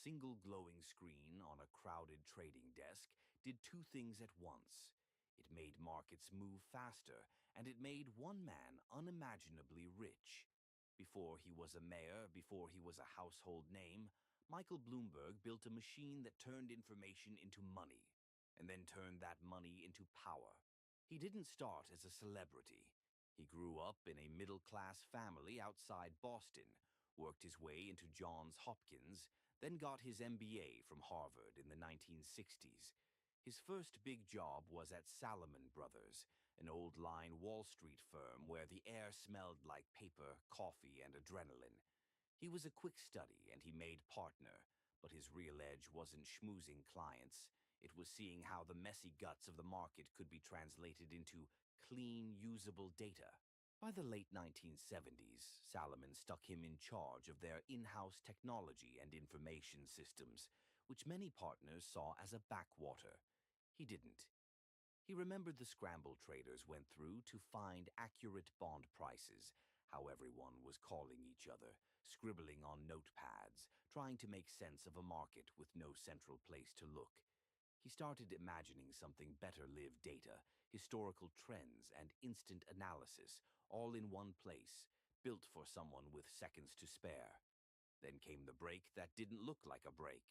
single glowing screen on a crowded trading desk did two things at once. It made markets move faster, and it made one man unimaginably rich. Before he was a mayor, before he was a household name, Michael Bloomberg built a machine that turned information into money, and then turned that money into power. He didn't start as a celebrity. He grew up in a middle-class family outside Boston, worked his way into Johns Hopkins, then got his MBA from Harvard in the 1960s. His first big job was at Salomon Brothers, an old-line Wall Street firm where the air smelled like paper, coffee, and adrenaline. He was a quick study and he made partner, but his real edge wasn't schmoozing clients. It was seeing how the messy guts of the market could be translated into clean, usable data. By the late 1970s, Salomon stuck him in charge of their in-house technology and information systems, which many partners saw as a backwater. He didn't. He remembered the scramble traders went through to find accurate bond prices, how everyone was calling each other, scribbling on notepads, trying to make sense of a market with no central place to look. He started imagining something better-lived data, historical trends, and instant analysis, all in one place, built for someone with seconds to spare. Then came the break that didn't look like a break.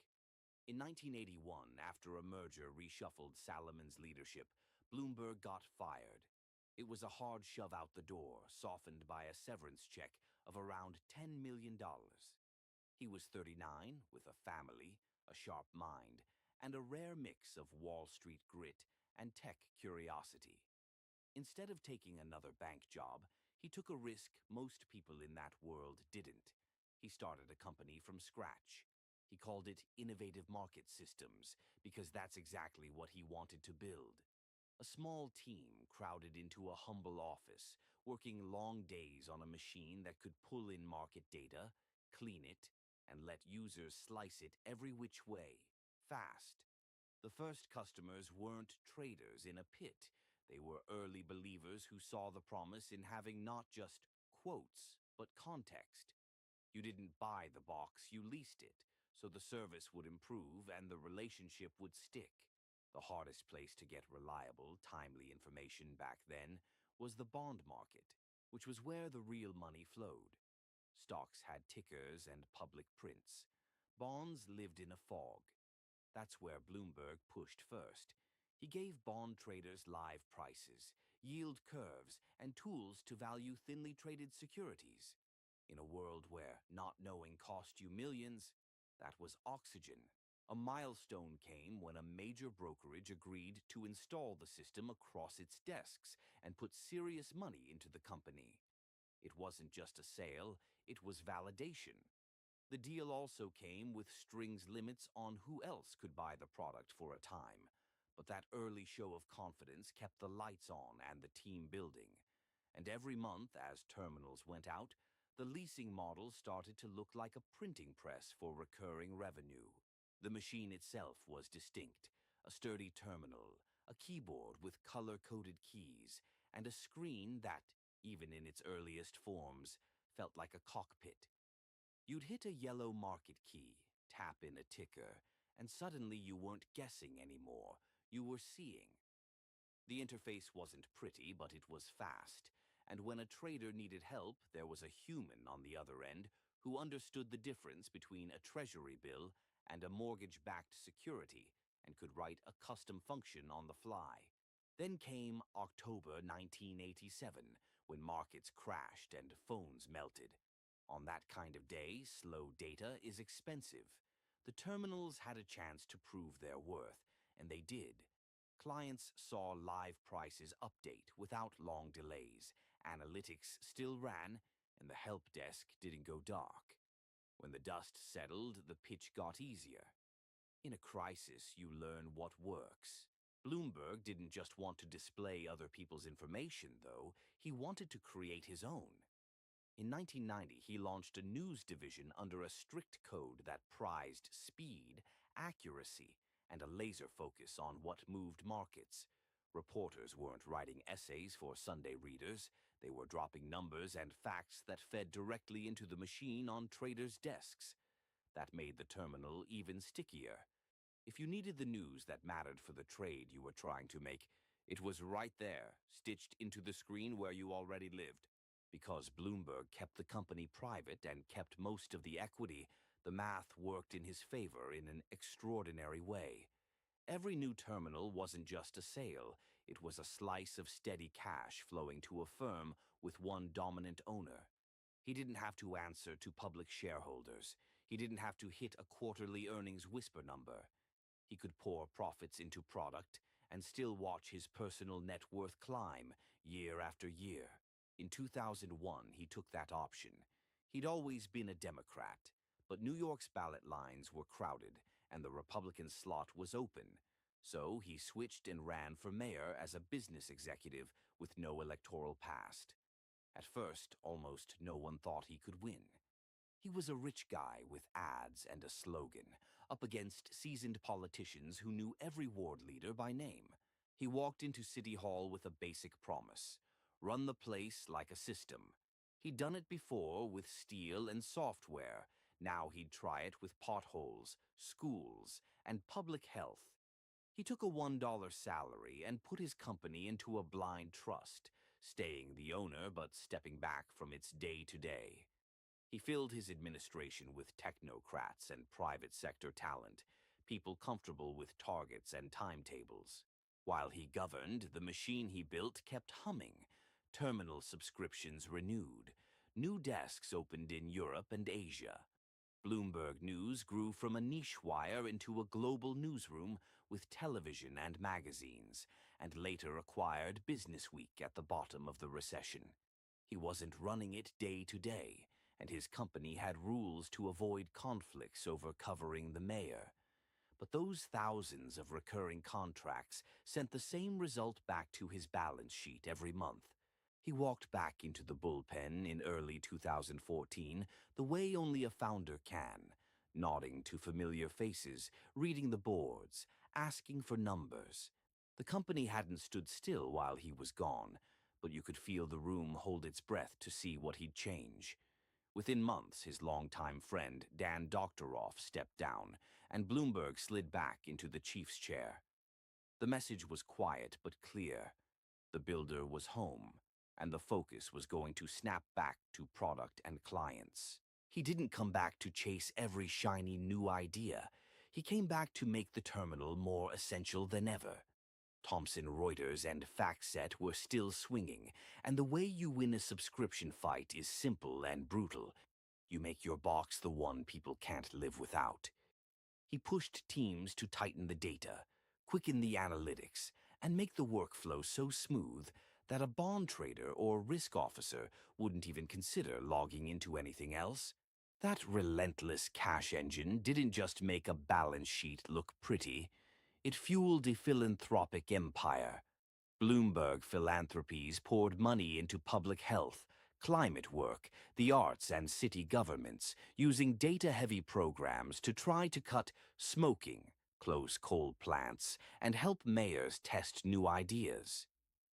In 1981, after a merger reshuffled Salomon's leadership, Bloomberg got fired. It was a hard shove out the door, softened by a severance check of around $10 million. He was 39, with a family, a sharp mind, and a rare mix of Wall Street grit and tech curiosity. Instead of taking another bank job, he took a risk most people in that world didn't. He started a company from scratch. He called it Innovative Market Systems because that's exactly what he wanted to build. A small team crowded into a humble office, working long days on a machine that could pull in market data, clean it, and let users slice it every which way, fast. The first customers weren't traders in a pit. They were early believers who saw the promise in having not just quotes, but context. You didn't buy the box, you leased it, so the service would improve and the relationship would stick. The hardest place to get reliable, timely information back then was the bond market, which was where the real money flowed. Stocks had tickers and public prints. Bonds lived in a fog. That's where Bloomberg pushed first. He gave bond traders live prices, yield curves, and tools to value thinly traded securities. In a world where not knowing cost you millions, that was oxygen. A milestone came when a major brokerage agreed to install the system across its desks and put serious money into the company. It wasn't just a sale, it was validation. The deal also came with strings limits on who else could buy the product for a time, but that early show of confidence kept the lights on and the team building. And every month, as terminals went out, the leasing model started to look like a printing press for recurring revenue. The machine itself was distinct, a sturdy terminal, a keyboard with color-coded keys, and a screen that, even in its earliest forms, felt like a cockpit. You'd hit a yellow market key, tap in a ticker, and suddenly you weren't guessing anymore, you were seeing. The interface wasn't pretty, but it was fast, and when a trader needed help, there was a human on the other end who understood the difference between a treasury bill and a mortgage-backed security and could write a custom function on the fly. Then came October 1987, when markets crashed and phones melted. On that kind of day, slow data is expensive. The terminals had a chance to prove their worth, and they did. Clients saw live prices update without long delays, analytics still ran, and the help desk didn't go dark. When the dust settled, the pitch got easier. In a crisis, you learn what works. Bloomberg didn't just want to display other people's information, though. He wanted to create his own. In 1990, he launched a news division under a strict code that prized speed, accuracy, and a laser focus on what moved markets. Reporters weren't writing essays for Sunday readers. They were dropping numbers and facts that fed directly into the machine on traders' desks. That made the terminal even stickier. If you needed the news that mattered for the trade you were trying to make, it was right there, stitched into the screen where you already lived. Because Bloomberg kept the company private and kept most of the equity, the math worked in his favor in an extraordinary way. Every new terminal wasn't just a sale, it was a slice of steady cash flowing to a firm with one dominant owner. He didn't have to answer to public shareholders. He didn't have to hit a quarterly earnings whisper number. He could pour profits into product and still watch his personal net worth climb year after year. In 2001, he took that option. He'd always been a Democrat, but New York's ballot lines were crowded and the Republican slot was open. So he switched and ran for mayor as a business executive with no electoral past. At first, almost no one thought he could win. He was a rich guy with ads and a slogan, up against seasoned politicians who knew every ward leader by name. He walked into City Hall with a basic promise: run the place like a system. He'd done it before with steel and software. Now he'd try it with potholes, schools, and public health. He took a $1 salary and put his company into a blind trust, staying the owner but stepping back from its day-to-day. He filled his administration with technocrats and private sector talent, people comfortable with targets and timetables. While he governed, the machine he built kept humming. Terminal subscriptions renewed. New desks opened in Europe and Asia. Bloomberg News grew from a niche wire into a global newsroom with television and magazines, and later acquired Businessweek at the bottom of the recession. He wasn't running it day to day, and his company had rules to avoid conflicts over covering the mayor. But those thousands of recurring contracts sent the same result back to his balance sheet every month. He walked back into the bullpen in early 2014 the way only a founder can, nodding to familiar faces, reading the boards, asking for numbers. The company hadn't stood still while he was gone, but you could feel the room hold its breath to see what he'd change. Within months, his longtime friend, Dan Doctoroff, stepped down, and Bloomberg slid back into the chief's chair. The message was quiet but clear. The builder was home, and the focus was going to snap back to product and clients. He didn't come back to chase every shiny new idea. He came back to make the terminal more essential than ever. Thomson Reuters and FactSet were still swinging, and the way you win a subscription fight is simple and brutal. You make your box the one people can't live without. He pushed teams to tighten the data, quicken the analytics, and make the workflow so smooth that a bond trader or risk officer wouldn't even consider logging into anything else. That relentless cash engine didn't just make a balance sheet look pretty, it fueled a philanthropic empire. Bloomberg Philanthropies poured money into public health, climate work, the arts, and city governments, using data-heavy programs to try to cut smoking, close coal plants, and help mayors test new ideas.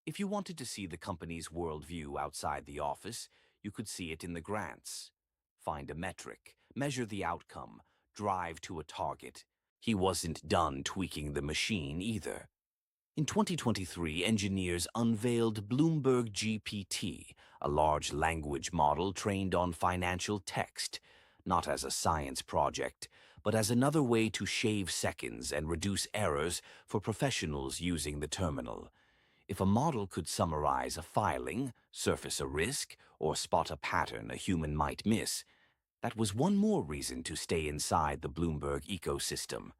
If you wanted to see the company's worldview outside the office, you could see it in the grants. Find a metric, measure the outcome, drive to a target. He wasn't done tweaking the machine either. In 2023, engineers unveiled Bloomberg GPT, a large language model trained on financial text, not as a science project, but as another way to shave seconds and reduce errors for professionals using the terminal. If a model could summarize a filing, surface a risk, or spot a pattern a human might miss, that was one more reason to stay inside the Bloomberg ecosystem.